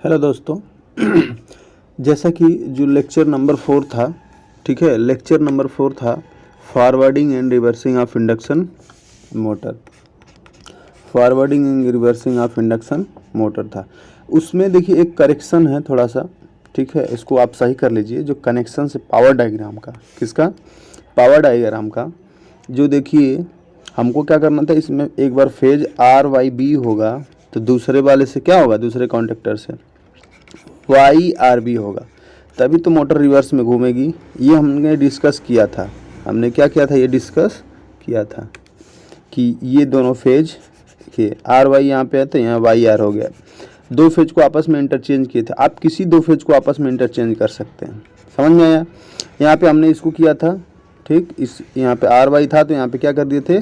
Hello दोस्तों। जैसा कि जो लेक्चर नंबर 4 था, ठीक है, लेक्चर नंबर 4 था forwarding and reversing of induction motor. Forwarding and reversing of induction motor था। उसमें देखिए एक करेक्शन है थोड़ा सा, ठीक है, इसको आप सही कर लीजिए। जो कनेक्शन से पावर डायग्राम का, किसका, पावर डायग्राम का, जो देखिए हमको क्या करना था, इसमें एक बार फेज आर वाई बी होगा तो दूसरे वाले से क्या होगा, दूसरे कॉन्टेक्टर से वाई आर बी होगा, तभी तो मोटर रिवर्स में घूमेगी। ये हमने डिस्कस किया था। हमने क्या किया था, ये डिस्कस किया था कि ये दोनों फेज के आर वाई यहाँ पे है तो यहाँ वाई आर हो गया। दो फेज को आपस में इंटरचेंज किए थे। आप किसी दो फेज को आपस में इंटरचेंज कर सकते हैं। समझ में आया? यहाँ पे हमने इसको किया था, ठीक, इस यहाँ पे आर वाई था तो यहाँ पे क्या कर दिए थे,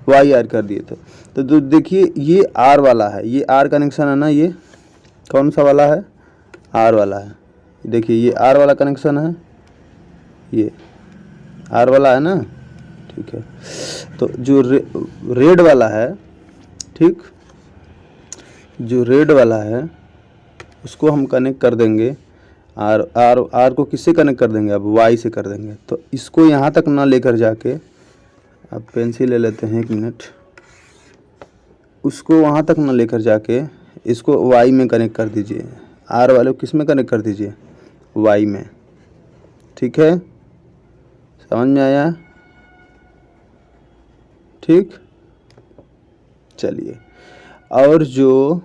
वाई आर कर दिए थे। तो देखिए ये आर वाला है, ये आर कनेक्शन है ना, ये कौन सा वाला है, आर वाला है। देखिए ये आर वाला कनेक्शन है, ये आर वाला है ना, ठीक है। तो जो रेड वाला है, ठीक, जो रेड वाला है उसको हम कनेक्ट कर देंगे। आर आर आर को किससे कनेक्ट कर देंगे, अब वाई से कर देंगे। तो इसको यहाँ तक ना लेकर जाके, अब पेंसिल ले लेते हैं, एक मिनट, उसको वहाँ तक ना लेकर जाके इसको वाई में कनेक्ट कर दीजिए। आर वाले को किस में कनेक्ट कर दीजिए, वाई में, ठीक है। समझ में आया? ठीक, चलिए। और जो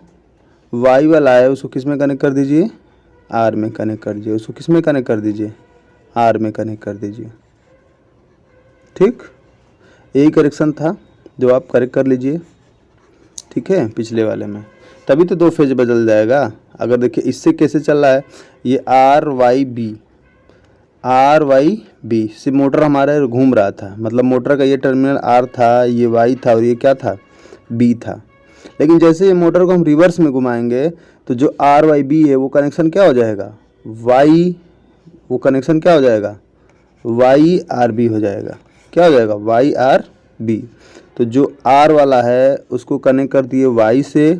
वाई वाला है उसको किस में कनेक्ट कर दीजिए, आर में कनेक्ट कर दीजिए। उसको किस में कनेक्ट कर दीजिए, आर में कनेक्ट कर दीजिए, ठीक। यही करेक्शन था जो आप करेक्ट कर लीजिए, ठीक है, पिछले वाले में, तभी तो दो फेज बदल जाएगा। अगर देखिए इससे कैसे चल रहा है, ये आर वाई बी से मोटर हमारा घूम रहा था, मतलब मोटर का ये टर्मिनल आर था, ये वाई था और ये क्या था, बी था। लेकिन जैसे ये मोटर को हम रिवर्स में घुमाएंगे तो जो आर वाई बी है वो कनेक्शन क्या हो जाएगा, वाई, वो कनेक्शन क्या हो जाएगा, वाई आर बी हो जाएगा। क्या हो जाएगा, वाई आर बी। तो जो आर वाला है उसको कनेक्ट कर दिए वाई से,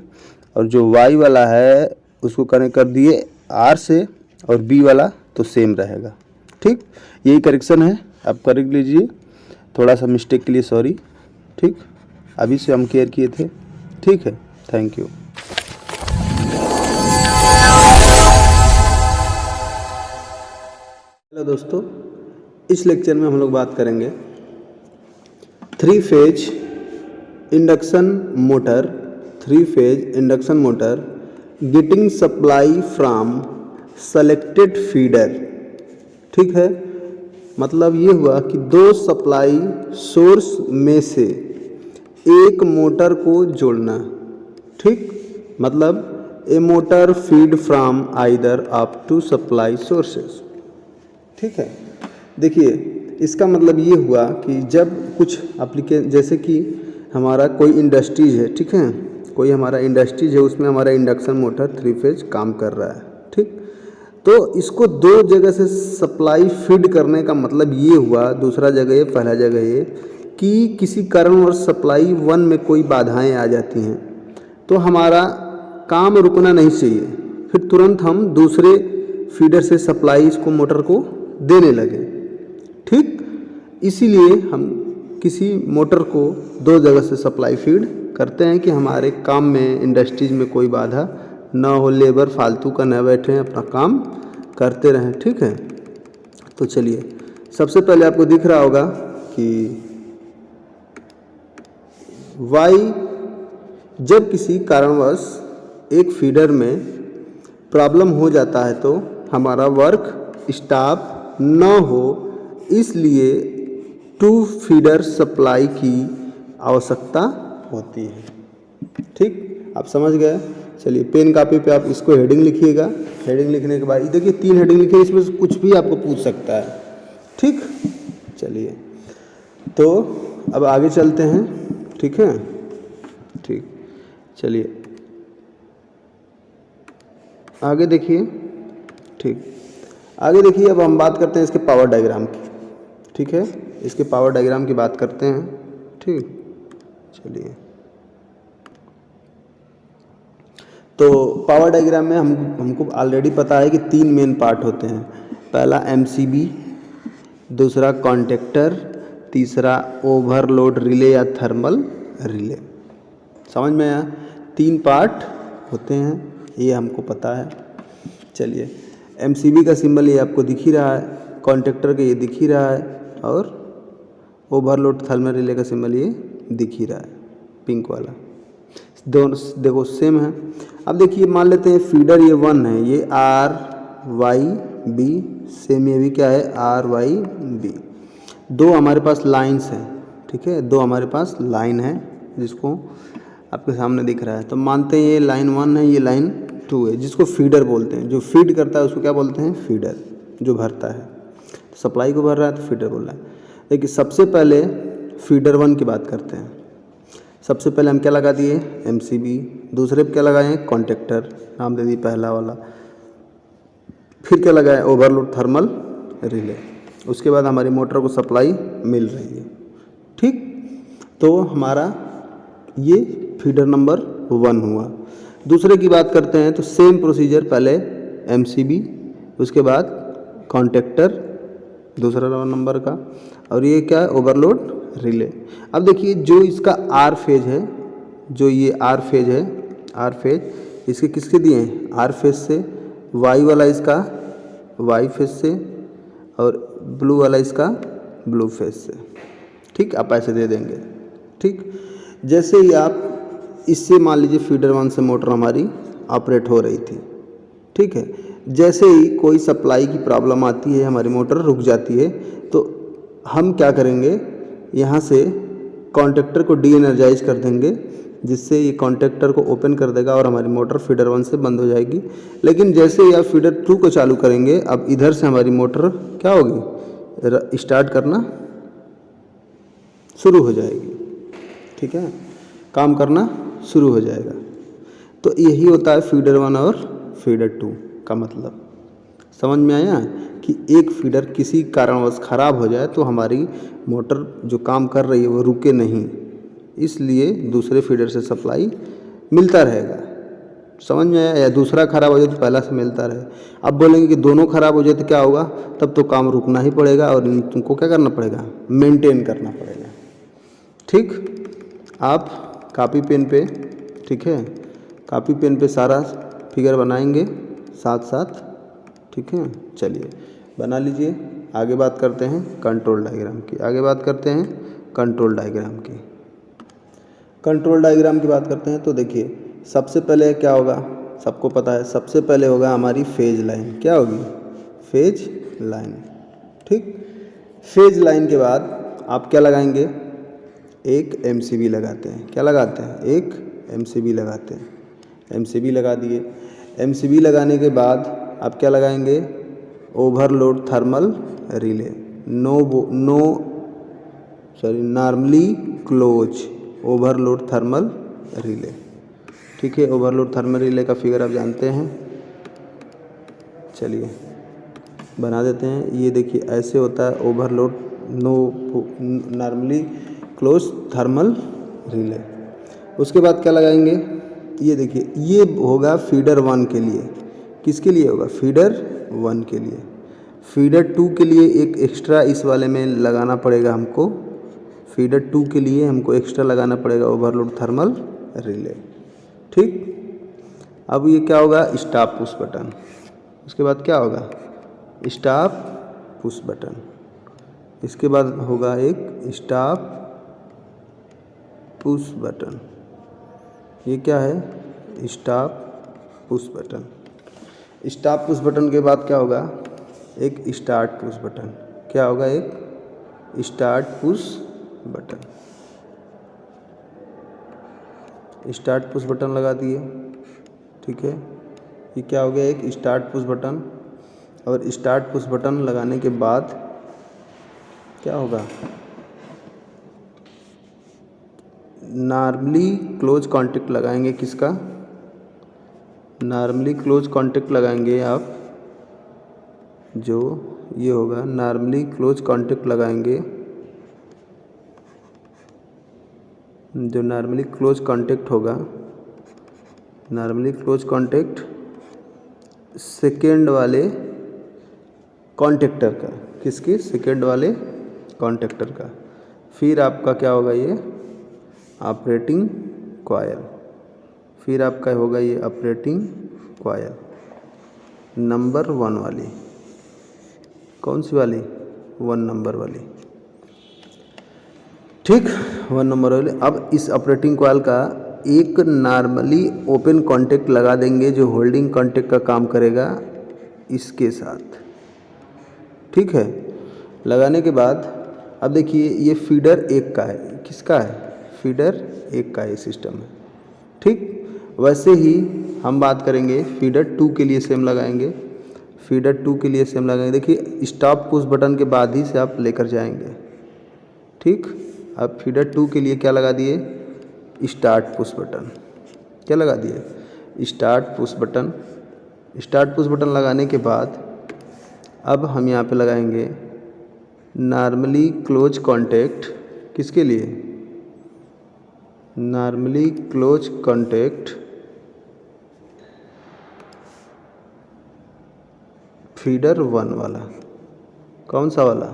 और जो वाई वाला है उसको कनेक्ट कर दिए आर से, और बी वाला तो सेम रहेगा, ठीक। यही करेक्शन है, आप करेक्ट लीजिए। थोड़ा सा मिस्टेक के लिए सॉरी, ठीक, अभी से हम केयर किए थे, ठीक है। Thank you. हेलो दोस्तों, इस लेक्चर में हम लोग बात करेंगे 3 phase induction motor, 3 phase induction motor getting supply from selected feeder, ठीक है। मतलब ये हुआ कि दो सप्लाई सोर्स में से एक मोटर को जोड़ना, ठीक। मतलब a motor fed from either of two supply sources, ठीक है। देखिए इसका मतलब ये हुआ कि जब कुछ जैसे कि हमारा कोई इंडस्ट्रीज है, ठीक है, कोई हमारा इंडस्ट्रीज है, उसमें हमारा इंडक्शन मोटर 3 फेज काम कर रहा है, ठीक। तो इसको दो जगह से सप्लाई फीड करने का मतलब ये हुआ, दूसरा जगह ये, पहला जगह ये, कि किसी कारणवश सप्लाई 1 में कोई बाधाएं आ जाती हैं तो हमारा काम रुकना नहीं चाहिए, फिर तुरंत हम दूसरे फीडर से सप्लाई इसको मोटर को देने लगे, ठीक। इसीलिए हम किसी मोटर को दो जगह से सप्लाई फीड करते हैं कि हमारे काम में, इंडस्ट्रीज में कोई बाधा ना हो, लेबर फालतू का न बैठे, अपना काम करते रहें, ठीक है। तो चलिए, सबसे पहले आपको दिख रहा होगा कि वाई, जब किसी कारणवश एक फीडर में प्रॉब्लम हो जाता है तो हमारा वर्क स्टॉप न हो, इसलिए 2 फीडर सप्लाई की आवश्यकता होती है, ठीक। आप समझ गए? चलिए पेन कापी पे आप इसको हेडिंग लिखिएगा। हेडिंग लिखने के बाद देखिए 3 हेडिंग लिखिए, इसमें से कुछ भी आपको पूछ सकता है, ठीक। चलिए तो अब आगे चलते हैं, ठीक है, ठीक। चलिए आगे देखिए, ठीक, आगे देखिए। अब हम बात करते हैं इसके पावर डायग्राम की, ठीक है, इसके पावर डायग्राम की बात करते हैं, ठीक। चलिए तो पावर डायग्राम में हमको ऑलरेडी पता है कि 3 मेन पार्ट होते हैं। पहला एमसीबी, दूसरा कॉन्टेक्टर, तीसरा ओवरलोड रिले या थर्मल रिले। समझ में आया? 3 पार्ट होते हैं, ये हमको पता है। चलिए, एमसीबी का सिंबल ये आपको दिख ही रहा है, कॉन्टेक्टर का ये दिख ही रहा है, और ओवरलोड थर्मल रिले का सिंबल ये दिख ही रहा है, पिंक वाला। दोनों देखो सेम है। अब देखिए, मान लेते हैं फीडर ये 1 है, ये आर वाई बी, सेम ये भी क्या है, आर वाई बी। 2 हमारे पास लाइन्स हैं, ठीक है, 2 हमारे पास लाइन है जिसको आपके सामने दिख रहा है। तो मानते हैं ये लाइन 1 है, ये लाइन 2 है, जिसको फीडर बोलते हैं। जो फीड करता है उसको क्या बोलते हैं, फीडर। जो भरता है, सप्लाई को भर रहा है तो फीडर बोल रहा है। देखिए, सबसे पहले फीडर 1 की बात करते हैं। सबसे पहले हम क्या लगा दिए, एमसीबी। दूसरे पे क्या लगाए, कॉन्टेक्टर, नाम दे दी पहला वाला। फिर क्या लगाए, ओवरलोड थर्मल रिले। उसके बाद हमारी मोटर को सप्लाई मिल रही है, ठीक। तो हमारा ये फीडर नंबर 1 हुआ। दूसरे की बात करते हैं तो सेम प्रोसीजर, पहले एमसीबी, उसके बाद कॉन्टेक्टर दूसरा नंबर का, और ये क्या है, ओवरलोड रिले। अब देखिए, जो इसका आर फेज है, जो ये आर फेज है, आर फेज इसके किसके दिए हैं, आर फेज से। वाई वाला इसका वाई फेज से, और ब्लू वाला इसका ब्लू फेज से, ठीक। आप ऐसे दे देंगे, ठीक। जैसे ही आप इससे, मान लीजिए फीडर 1 से मोटर हमारी ऑपरेट हो रही थी, ठीक है। जैसे ही कोई सप्लाई की प्रॉब्लम आती है, हमारी मोटर रुक जाती है, तो हम क्या करेंगे, यहाँ से कॉन्टेक्टर को डी एनर्जाइज कर देंगे, जिससे ये कॉन्टेक्टर को ओपन कर देगा और हमारी मोटर फीडर 1 से बंद हो जाएगी। लेकिन जैसे ही आप फीडर 2 को चालू करेंगे, अब इधर से हमारी मोटर क्या होगी, स्टार्ट करना शुरू हो जाएगी, ठीक है, काम करना शुरू हो जाएगा। तो यही होता है फीडर 1 और फीडर 2 का मतलब। समझ में आया कि एक फीडर किसी कारणवश ख़राब हो जाए तो हमारी मोटर जो काम कर रही है वो रुके नहीं, इसलिए दूसरे फीडर से सप्लाई मिलता रहेगा। समझ में आया? या दूसरा ख़राब हो जाए तो पहला से मिलता रहे। अब बोलेंगे कि दोनों ख़राब हो जाए तो क्या होगा, तब तो काम रुकना ही पड़ेगा और तुमको क्या करना पड़ेगा, मेंटेन करना पड़ेगा, ठीक। आप कॉपी पेन पे, ठीक है, कॉपी पेन पे सारा फिगर बनाएंगे साथ साथ, ठीक है। चलिए बना लीजिए। आगे बात करते हैं कंट्रोल डायग्राम की, आगे बात करते हैं कंट्रोल डायग्राम की। कंट्रोल डायग्राम की बात करते हैं तो देखिए, सबसे पहले क्या होगा, सबको पता है, सबसे पहले होगा हमारी फेज लाइन। क्या होगी, फेज लाइन, ठीक। फेज लाइन के बाद आप क्या लगाएंगे, एक एमसीबी लगाते हैं। क्या लगाते हैं, एक एमसीबी लगाते हैं। एमसीबी लगा दिए। एमसीबी लगाने के बाद आप क्या लगाएंगे, overload thermal relay, normally close overload thermal relay, ठीक है। ओवरलोड थर्मल रिले का फिगर आप जानते हैं। चलिए बना देते हैं। ये देखिए ऐसे होता है overload normally close thermal relay. उसके बाद क्या लगाएंगे, ये देखिए, ये होगा फीडर 1 के लिए। किसके लिए होगा, फीडर 1 के लिए। फीडर 2 के लिए एक एक्स्ट्रा इस वाले में लगाना पड़ेगा हमको। फीडर 2 के लिए हमको एक्स्ट्रा लगाना पड़ेगा ओवरलोड थर्मल रिले, ठीक। अब ये क्या होगा, स्टॉप पुश बटन। उसके बाद क्या होगा, स्टॉप पुश बटन। इसके बाद होगा एक स्टॉप पुश बटन। ये क्या है, stop push button. Stop push button के बाद क्या होगा, एक स्टार्ट पुश बटन। क्या होगा, एक start push button. Start push button लगा दिए, ठीक है। ये क्या हो गया, एक स्टार्ट पुश बटन। और स्टार्ट पुश बटन लगाने के बाद क्या होगा, नॉर्मली क्लोज कॉन्टेक्ट लगाएंगे। किसका, नॉर्मली क्लोज कॉन्टेक्ट लगाएंगे आप, जो ये होगा नॉर्मली क्लोज कॉन्टेक्ट लगाएंगे। जो नॉर्मली क्लोज कॉन्टेक्ट होगा नॉर्मली क्लोज कॉन्टैक्ट सेकेंड वाले कॉन्टेक्टर का, किसके, सेकेंड वाले कॉन्टेक्टर का। फिर आपका क्या होगा, ये ऑपरेटिंग कॉयल, फिर आपका होगा ये ऑपरेटिंग कॉयल नंबर 1 वाली, कौन सी वाली, 1 नंबर वाली, ठीक, 1 नंबर वाली। अब इस ऑपरेटिंग कॉयल का एक नॉर्मली ओपन कॉन्टैक्ट लगा देंगे जो होल्डिंग कॉन्टैक्ट का काम करेगा इसके साथ, ठीक है। लगाने के बाद अब देखिए ये फीडर 1 का है, किसका है, फीडर 1 का ये सिस्टम है, ठीक। वैसे ही हम बात करेंगे फीडर 2 के लिए सेम लगाएंगे, फीडर 2 के लिए सेम लगाएंगे। देखिए स्टॉप पुश बटन के बाद ही से आप लेकर जाएंगे, ठीक। अब फीडर 2 के लिए क्या लगा दिए, स्टार्ट पुश बटन, क्या लगा दिए, start push button. Start push button लगाने के बाद अब हम यहाँ पे लगाएंगे नॉर्मली क्लोज कॉन्टैक्ट, किसके लिए, नॉर्मली क्लोज कॉन्टैक्ट फीडर 1 वाला, कौन सा वाला,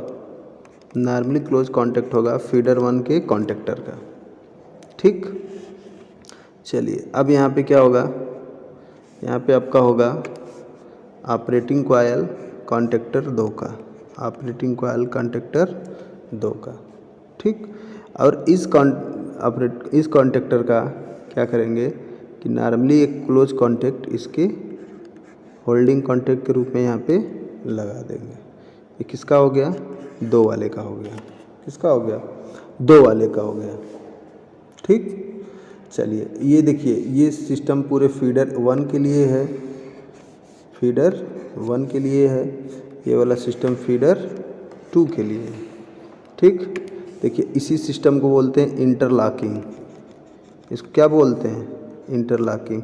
नॉर्मली क्लोज कॉन्टैक्ट होगा फीडर 1 के कॉन्टेक्टर का, ठीक। चलिए अब यहाँ पे क्या होगा, यहाँ पे आपका होगा ऑपरेटिंग कॉयल कॉन्टेक्टर 2 का, ऑपरेटिंग कॉयल कॉन्टेक्टर 2 का, ठीक। और इस कॉन्टेक्टर का क्या करेंगे कि नॉर्मली एक क्लोज कॉन्टैक्ट इसके होल्डिंग कॉन्टैक्ट के रूप में यहाँ पे लगा देंगे। ये किसका हो गया, 2 वाले का हो गया, किसका हो गया, 2 वाले का हो गया, ठीक। चलिए ये देखिए ये सिस्टम पूरे फीडर 1 के लिए है, फीडर 1 के लिए है, ये वाला सिस्टम फीडर 2 के लिए है, ठीक। देखिए इसी सिस्टम को बोलते हैं इंटरलॉकिंग, इसको क्या बोलते हैं, इंटरलॉकिंग।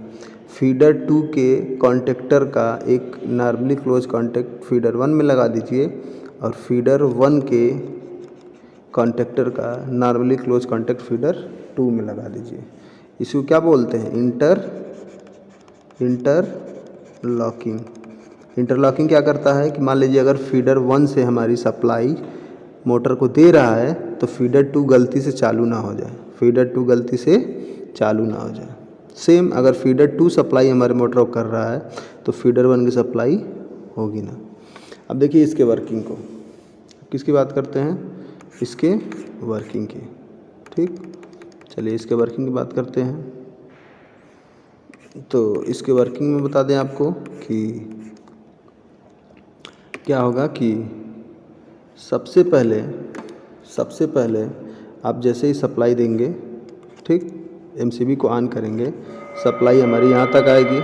फीडर 2 के कॉन्टेक्टर का एक नॉर्मली क्लोज कॉन्टैक्ट फीडर 1 में लगा दीजिए और फीडर 1 के कॉन्टेक्टर का नॉर्मली क्लोज कॉन्टैक्ट फीडर 2 में लगा दीजिए। इसको क्या बोलते हैं, इंटरलॉकिंग। इंटरलॉकिंग क्या करता है कि मान लीजिए अगर फीडर 1 से हमारी सप्लाई मोटर को दे रहा है तो फीडर 2 गलती से चालू ना हो जाए, फीडर 2 गलती से चालू ना हो जाए। सेम अगर फीडर 2 सप्लाई हमारे मोटर को कर रहा है तो फीडर 1 की सप्लाई होगी ना। अब देखिए इसके वर्किंग को, किसकी बात करते हैं, इसके वर्किंग की, ठीक। चलिए इसके वर्किंग की बात करते हैं। तो इसके वर्किंग में बता दें आपको कि क्या होगा कि सबसे पहले आप जैसे ही सप्लाई देंगे, ठीक, एमसीबी को ऑन करेंगे, सप्लाई हमारी यहाँ तक आएगी।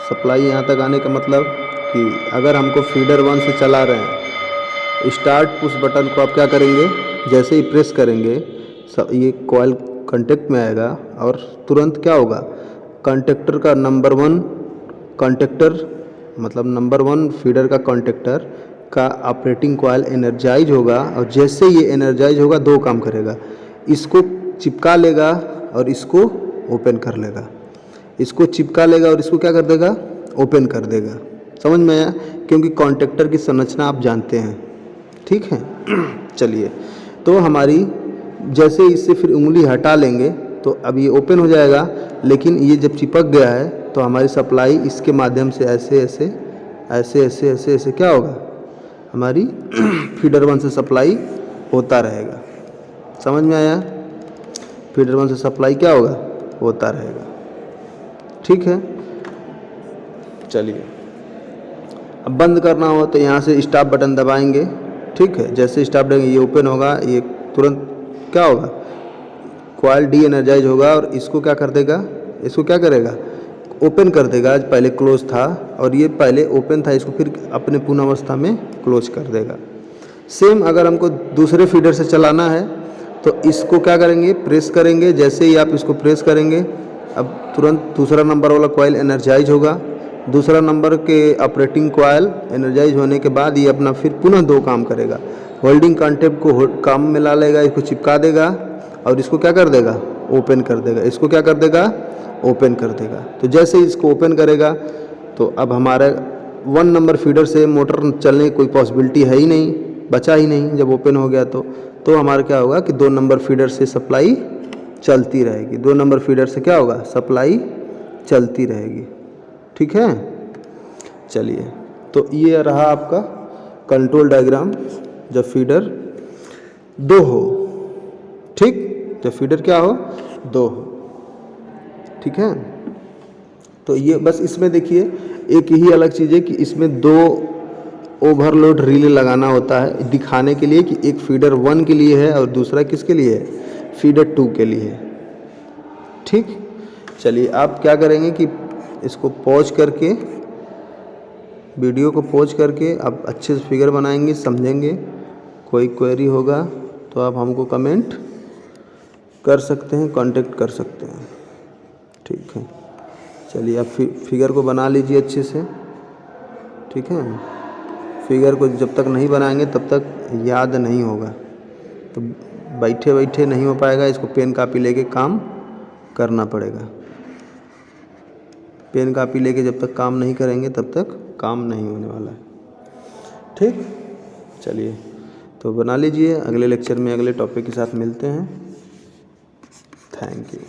सप्लाई यहाँ तक आने का मतलब कि अगर हमको फीडर 1 से चला रहे हैं, स्टार्ट पुश बटन को आप क्या करेंगे, जैसे ही प्रेस करेंगे ये कॉइल कॉन्टैक्ट में आएगा और तुरंत क्या होगा, कॉन्टैक्टर का नंबर 1 कॉन्टैक्टर मतलब नंबर 1 फीडर का कॉन्टैक्टर का ऑपरेटिंग कॉइल एनर्जाइज होगा और जैसे ये एनर्जाइज होगा 2 काम करेगा, इसको चिपका लेगा और इसको ओपन कर लेगा, इसको चिपका लेगा और इसको क्या कर देगा, ओपन कर देगा। समझ में आया, क्योंकि कॉन्टैक्टर की संरचना आप जानते हैं, ठीक है। चलिए तो हमारी जैसे इससे फिर उंगली हटा लेंगे तो अब ये ओपन हो जाएगा, लेकिन ये जब चिपक गया है तो हमारी सप्लाई इसके माध्यम से ऐसे ऐसे ऐसे ऐसे ऐसे ऐसे क्या होगा, हमारी फीडर 1 से सप्लाई होता रहेगा। समझ में आया, फीडर 1 से सप्लाई क्या होगा, होता रहेगा, ठीक है। चलिए अब बंद करना हो तो यहाँ से स्टॉप बटन दबाएंगे, ठीक है। जैसे स्टॉप देंगे ये ओपन होगा, ये तुरंत क्या होगा, कॉइल डी एनर्जाइज होगा और इसको क्या कर देगा, इसको क्या करेगा, ओपन कर देगा। पहले क्लोज था और ये पहले ओपन था, इसको फिर अपने पूर्ण अवस्था में क्लोज कर देगा। सेम अगर हमको दूसरे फीडर से चलाना है तो इसको क्या करेंगे, प्रेस करेंगे। जैसे ही आप इसको प्रेस करेंगे अब तुरंत दूसरा नंबर वाला कॉइल एनर्जाइज होगा। दूसरा नंबर के ऑपरेटिंग कॉइल एनर्जाइज होने के बाद ये अपना फिर पुनः 2 काम करेगा, होल्डिंग कॉन्टैक्ट को काम में ला लेगा, इसको चिपका देगा और इसको क्या कर देगा, ओपन कर देगा। इसको क्या कर देगा, ओपन कर देगा। तो जैसे ही इसको ओपन करेगा तो अब हमारा 1 नंबर फीडर से मोटर चलने की कोई पॉसिबिलिटी है ही नहीं, बचा ही नहीं। जब ओपन हो गया तो हमारा क्या होगा कि 2 नंबर फीडर से सप्लाई चलती रहेगी। 2 नंबर फीडर से क्या होगा, सप्लाई चलती रहेगी। ठीक है, चलिए तो ये रहा आपका कंट्रोल डायग्राम जब फीडर 2 हो। ठीक, जब फीडर क्या हो, 2 हो। ठीक है, तो ये बस इसमें देखिए एक ही अलग चीज़ है कि इसमें 2 ओवरलोड रिले लगाना होता है दिखाने के लिए कि एक फीडर 1 के लिए है और दूसरा किसके लिए है, फीडर 2 के लिए है। ठीक, चलिए आप क्या करेंगे कि इसको पॉज करके, वीडियो को पॉज करके आप अच्छे से फिगर बनाएंगे, समझेंगे। कोई क्वेरी होगा तो आप हमको कमेंट कर सकते हैं, कांटेक्ट कर सकते हैं। ठीक है, चलिए आप फिगर को बना लीजिए अच्छे से। ठीक है, फिगर को जब तक नहीं बनाएंगे तब तक याद नहीं होगा, तो बैठे बैठे नहीं हो पाएगा। इसको पेन कापी लेके काम करना पड़ेगा। पेन कापी लेके जब तक काम नहीं करेंगे तब तक काम नहीं होने वाला है। ठीक, चलिए तो बना लीजिए। अगले लेक्चर में अगले टॉपिक के साथ मिलते हैं। Thank you.